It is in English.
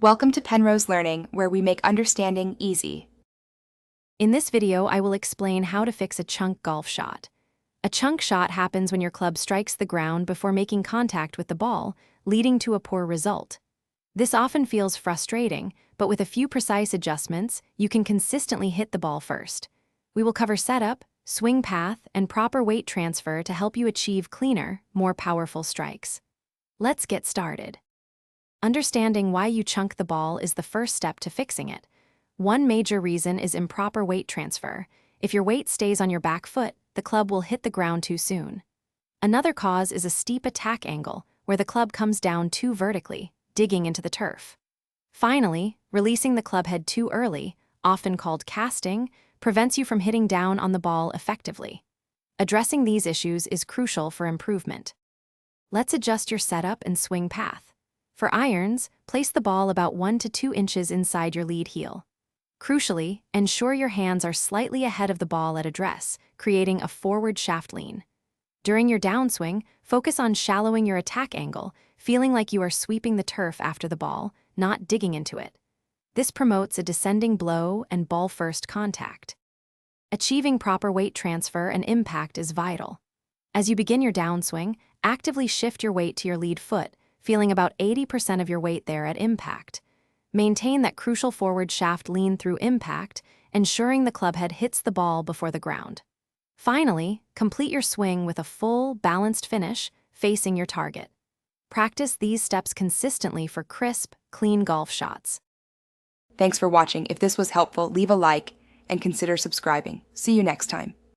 Welcome to Penrose Learning, where we make understanding easy. In this video, I will explain how to fix a chunk golf shot. A chunk shot happens when your club strikes the ground before making contact with the ball, leading to a poor result. This often feels frustrating, but with a few precise adjustments, you can consistently hit the ball first. We will cover setup, swing path, and proper weight transfer to help you achieve cleaner, more powerful strikes. Let's get started. Understanding why you chunk the ball is the first step to fixing it. One major reason is improper weight transfer. If your weight stays on your back foot, the club will hit the ground too soon. Another cause is a steep attack angle, where the club comes down too vertically, digging into the turf. Finally, releasing the club head too early, often called casting, prevents you from hitting down on the ball effectively. Addressing these issues is crucial for improvement. Let's adjust your setup and swing path. For irons, place the ball about 1 to 2 inches inside your lead heel. Crucially, ensure your hands are slightly ahead of the ball at address, creating a forward shaft lean. During your downswing, focus on shallowing your attack angle, feeling like you are sweeping the turf after the ball, not digging into it. This promotes a descending blow and ball-first contact. Achieving proper weight transfer and impact is vital. As you begin your downswing, actively shift your weight to your lead foot, feeling about 80% of your weight there at impact. Maintain that crucial forward shaft lean through impact, ensuring the club head hits the ball before the ground. Finally, complete your swing with a full, balanced finish, facing your target. Practice these steps consistently for crisp, clean golf shots. Thanks for watching. If this was helpful, leave a like and consider subscribing. See you next time.